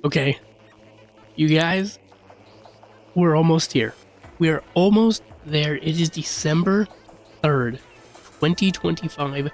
Okay, you guys, we're almost here. We are almost there. It is December 3rd, 2025,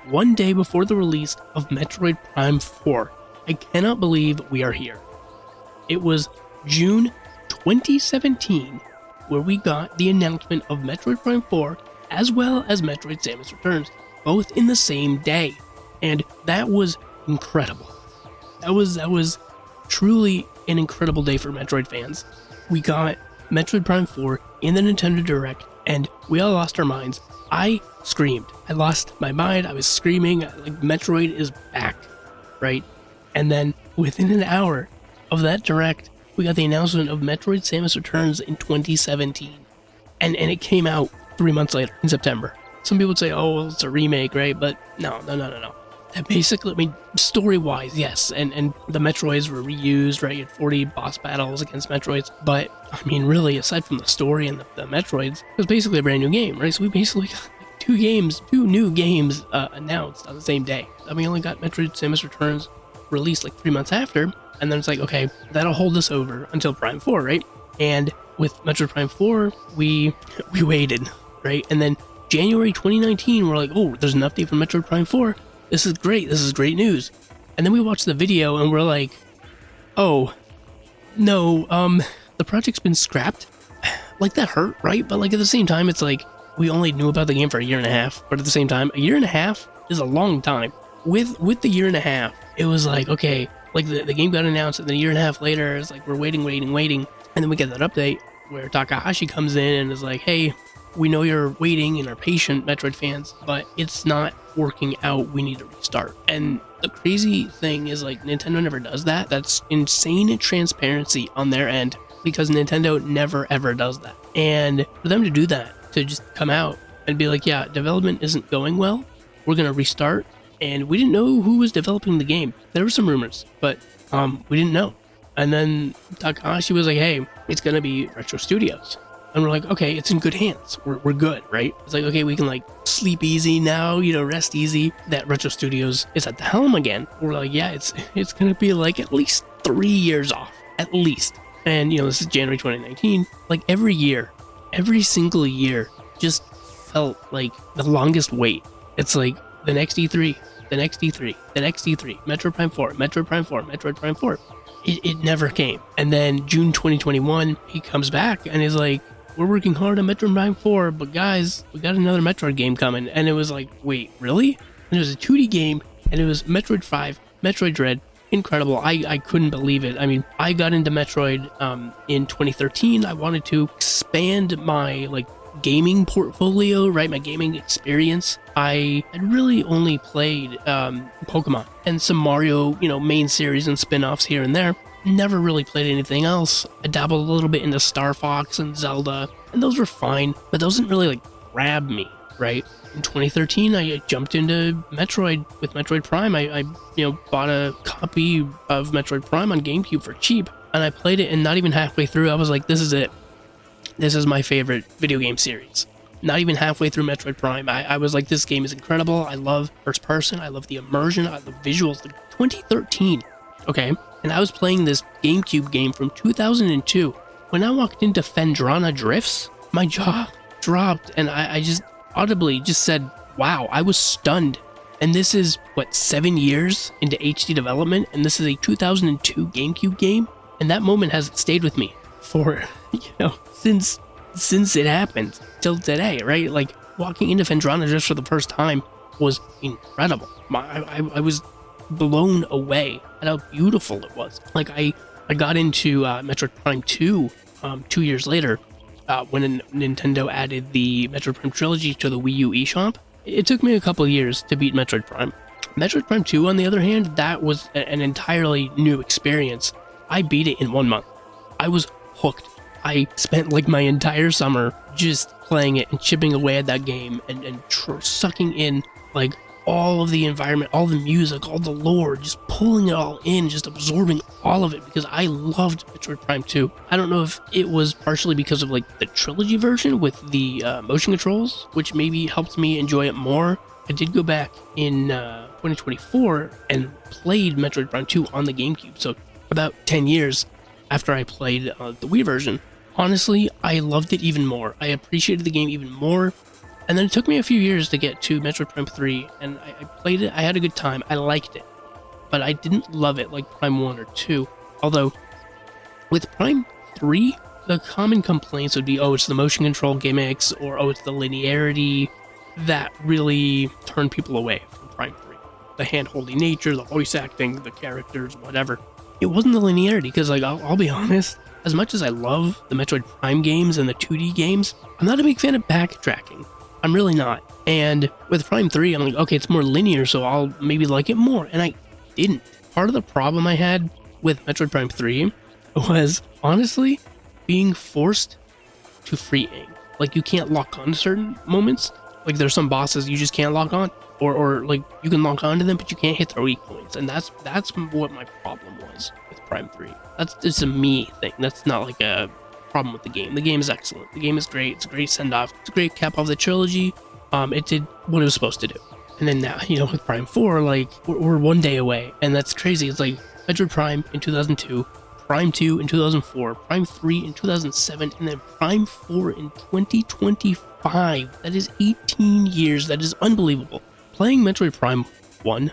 one day before the release of Metroid Prime 4. I cannot believe we are here. It was June 2017 where we got the announcement of Metroid Prime 4 as well as Metroid Samus Returns, both in the same day. And that was incredible. That was truly an incredible day for Metroid fans. We got Metroid Prime 4 in the Nintendo Direct, and we all lost our minds. I screamed. I lost my mind. I was screaming, like, Metroid is back, right? And then within an hour of that Direct, we got the announcement of Metroid Samus Returns in 2017. And it came out 3 months later, in September. Some people would say, oh, well, it's a remake, right? But no. That basically, I mean, story-wise, yes, and the Metroids were reused, right? You had 40 boss battles against Metroids, but, I mean, really, aside from the story and the Metroids, it was basically a brand new game, right? So we basically got two new games announced on the same day. And we only got Metroid Samus Returns released like 3 months after, and then it's like, okay, that'll hold us over until Prime 4, right? And with Metroid Prime 4, we waited, right? And then January 2019, we're like, oh, there's an update for Metroid Prime 4. This is great. This is great news. And then we watched the video and we're like, oh, no, the project's been scrapped. Like, that hurt, right? But like at the same time, it's like we only knew about the game for a year and a half. But at the same time, a year and a half is a long time. With the year and a half, it was like, okay, like the game got announced, and then a year and a half later, it's like we're waiting. And then we get that update where Takahashi comes in and is like, hey, we know you're waiting and are patient, Metroid fans, but it's not working out. We need to restart. And the crazy thing is, like, Nintendo never does that. That's insane transparency on their end, because Nintendo never ever does that. And for them to do that, to just come out and be like, yeah, development isn't going well, we're gonna restart. And we didn't know who was developing the game. There were some rumors, but we didn't know. And then Takahashi was like, hey, it's gonna be Retro Studios. And we're like, okay, it's in good hands. We're good, right? It's like, okay, we can like sleep easy now, rest easy. That Retro Studios is at the helm again. We're like, yeah, it's gonna be like at least 3 years off, at least. And this is January 2019. Like every single year, just felt like the longest wait. It's like the next E3, the next E3, the next E3, Metroid Prime 4, Metroid Prime 4, Metroid Prime 4. It never came. And then June 2021, he comes back and is like, we're working hard on Metroid Prime 4, but guys, we got another Metroid game coming. And it was like, wait, really? And it was a 2D game, and it was Metroid 5, Metroid Dread. Incredible. I couldn't believe it. I mean, I got into Metroid in 2013. I wanted to expand my gaming portfolio, right? My gaming experience. I had really only played Pokemon and some Mario, main series and spin-offs here and there. Never really played anything else. I dabbled a little bit into Star Fox and Zelda, and those were fine, but those didn't really grab me, right? In 2013, I jumped into Metroid with Metroid Prime. I bought a copy of Metroid Prime on GameCube for cheap, and I played it, and not even halfway through, I was like, this is it. This is my favorite video game series. Not even halfway through Metroid Prime, I was like, this game is incredible. I love first person. I love the immersion. I love visuals. 2013, okay? And I was playing this GameCube game from 2002. When I walked into Phendrana Drifts, my jaw dropped, and I just audibly just said, wow, I was stunned. And this is, 7 years into HD development, and this is a 2002 GameCube game? And that moment has stayed with me for, since it happened till today, right? Like, walking into Phendrana Drifts for the first time was incredible. I was blown away at how beautiful it was. Like, I got into Metroid Prime 2 2 years later when Nintendo added the Metroid Prime trilogy to the Wii U eShop. It took me a couple years to beat Metroid Prime. Metroid Prime 2, on the other hand, that was an entirely new experience. I beat it in 1 month. I was hooked. I spent my entire summer just playing it and chipping away at that game and sucking in all of the environment, all the music, all the lore, just pulling it all in, just absorbing all of it, because I loved Metroid Prime 2. I don't know if it was partially because of the trilogy version with the motion controls, which maybe helped me enjoy it more. I did go back in 2024 and played Metroid Prime 2 on the GameCube, so about 10 years after I played the Wii version. Honestly, I loved it even more. I appreciated the game even more. And then it took me a few years to get to Metroid Prime 3, and I played it. I had a good time. I liked it. But I didn't love it like Prime 1 or 2. Although, with Prime 3, the common complaints would be, oh, it's the motion control gimmicks, or oh, it's the linearity that really turned people away from Prime 3. The hand-holding nature, the voice acting, the characters, whatever. It wasn't the linearity, because like, I'll be honest, as much as I love the Metroid Prime games and the 2D games, I'm not a big fan of backtracking. I'm really not. And with Prime 3, I'm like, okay, it's more linear, so I'll maybe like it more. And I didn't. Part of the problem I had with Metroid Prime 3 was, honestly, being forced to free aim. Like, you can't lock on to certain moments. Like, there's some bosses you just can't lock on. Or like, you can lock onto them, but you can't hit their weak points. And that's what my problem was with Prime 3. That's just a me thing. That's not like a problem with the game. The game is excellent. The game is great. It's a great send-off. It's a great cap off the trilogy. It did what it was supposed to do. And then now, you know, with Prime 4, like, we're one day away. And that's crazy. It's like Metroid Prime in 2002, Prime 2 in 2004, Prime 3 in 2007, and then Prime 4 in 2025. That is 18 years. That is unbelievable. Playing Metroid Prime 1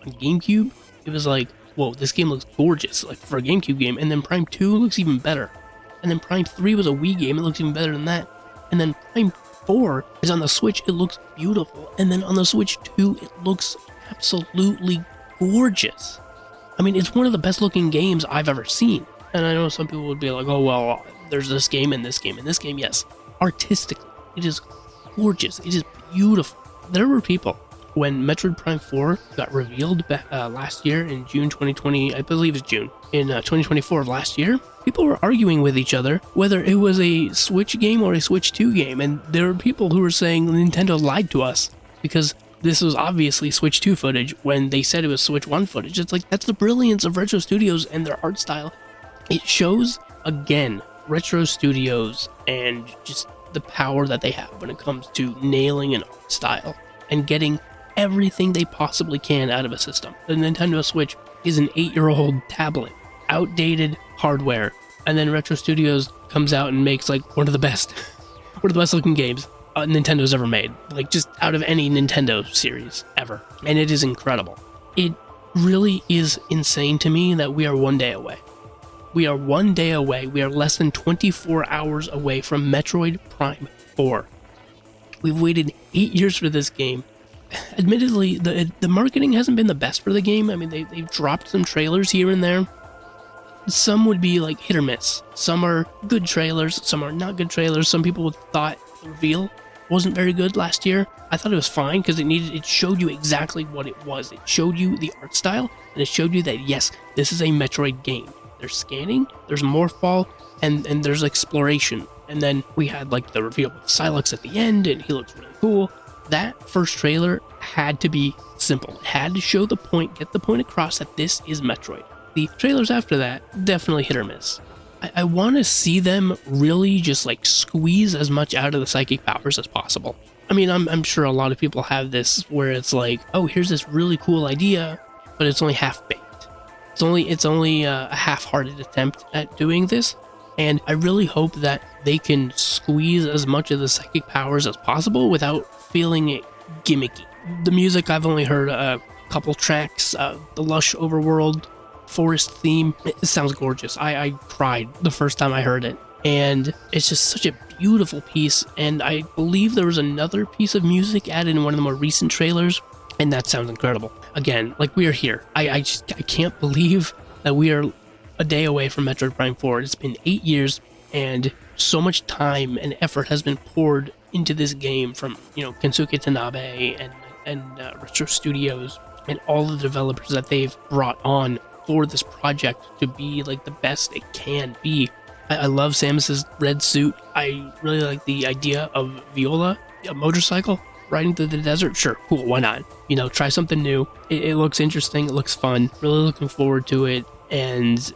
on GameCube, it was like, whoa, this game looks gorgeous, like, for a GameCube game. And then Prime 2 looks even better. And then Prime 3 was a Wii game, it looks even better than that. And then Prime 4 is on the Switch, it looks beautiful. And then on the Switch 2, it looks absolutely gorgeous. I mean, it's one of the best looking games I've ever seen. And I know some people would be like, oh, well, there's this game and this game and this game. Yes, artistically, it is gorgeous. It is beautiful. There were people, when Metroid Prime 4 got revealed last year in June 2020, I believe it's June, in 2024 of last year, people were arguing with each other whether it was a Switch game or a Switch 2 game. And there were people who were saying Nintendo lied to us because this was obviously Switch 2 footage when they said it was Switch 1 footage. It's like, that's the brilliance of Retro Studios and their art style. It shows, again, Retro Studios and just the power that they have when it comes to nailing an art style and getting everything they possibly can out of a system. The Nintendo Switch is an 8-year-old tablet, outdated hardware, and then Retro Studios comes out and makes like one of the best looking games Nintendo's ever made, like just out of any Nintendo series ever. And it is incredible. It really is insane to me that we are one day away. We are one day away. We are less than 24 hours away from Metroid Prime 4. We've waited 8 years for this game. Admittedly, the marketing hasn't been the best for the game. I mean, they've dropped some trailers here and there. Some would be like hit or miss. Some are good trailers, some are not good trailers. Some people thought the reveal wasn't very good last year. I thought it was fine because it showed you exactly what it was. It showed you the art style, and it showed you that, yes, this is a Metroid game. There's scanning, there's Morphball, and there's exploration. And then we had like the reveal with Silex at the end, and he looks really cool. That first trailer had to be simple. It had to show the point, get the point across that this is Metroid. The trailers after that, definitely hit or miss. I want to see them really just like squeeze as much out of the psychic powers as possible. I mean, I'm sure a lot of people have this where it's like, oh, here's this really cool idea, but it's only half-baked. It's only a half-hearted attempt at doing this, and I really hope that they can squeeze as much of the psychic powers as possible without feeling it gimmicky. The music, I've only heard a couple tracks. The lush overworld forest theme, it sounds gorgeous. I cried the first time I heard it, and it's just such a beautiful piece. And I believe there was another piece of music added in one of the more recent trailers, and that sounds incredible. Again, like, we are here. I can't believe that we are a day away from Metroid Prime 4. It's been 8 years, and so much time and effort has been poured into this game from, Kensuke Tanabe and Retro Studios and all the developers that they've brought on for this project to be like the best it can be. I love Samus's red suit. I really like the idea of Viola, a motorcycle riding through the desert. Sure, cool, why not? Try something new. It looks interesting, it looks fun. Really looking forward to it. And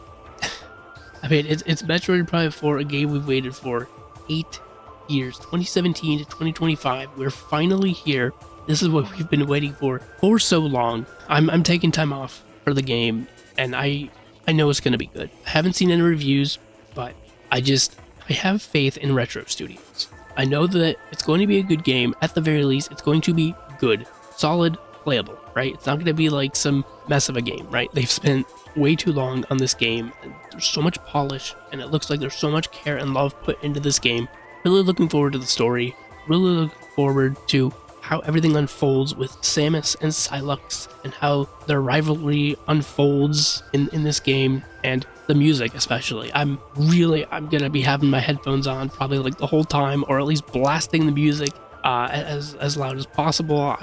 I mean, it's Metroid Prime 4, a game we've waited for 8 years, 2017 to 2025. We're finally here. This is what we've been waiting for so long. I'm taking time off for the game, and I I know it's going to be good. I haven't seen any reviews, but I have faith in Retro Studios. I know that it's going to be a good game. At the very least, it's going to be good, solid, playable, right? It's not going to be like some mess of a game, right? They've spent way too long on this game, and there's so much polish, and it looks like there's so much care and love put into this game. Really looking forward to the story, really looking forward to how everything unfolds with Samus and Sylux, and how their rivalry unfolds in this game, and the music especially. I'm gonna be having my headphones on probably like the whole time, or at least blasting the music as loud as possible.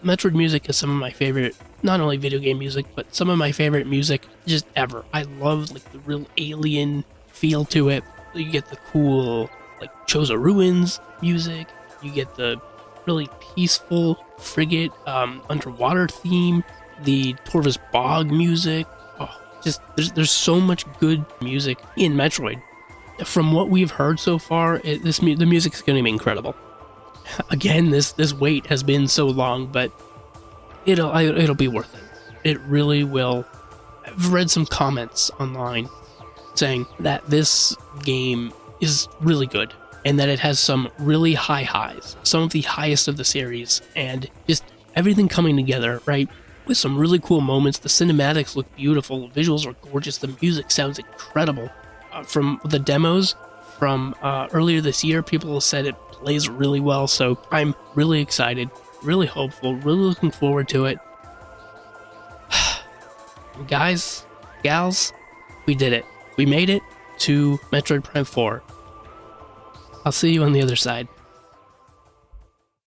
Metroid music is some of my favorite, not only video game music, but some of my favorite music just ever. I love like the real alien feel to it. You get the cool like Choza Ruins music, you get the really peaceful frigate underwater theme, the Torvus Bog music. Oh, just there's so much good music in Metroid. From what we've heard so far, the music's going to be incredible. Again, this wait has been so long, but it'll be worth it. It really will. I've read some comments online saying that this game is really good, and that it has some really high highs, some of the highest of the series, and just everything coming together, right? With some really cool moments. The cinematics look beautiful, the visuals are gorgeous, the music sounds incredible. From the demos from earlier this year, people have said it plays really well, so I'm really excited, really hopeful, really looking forward to it. Guys, gals, we did it. We made it to Metroid Prime 4. I'll see you on the other side.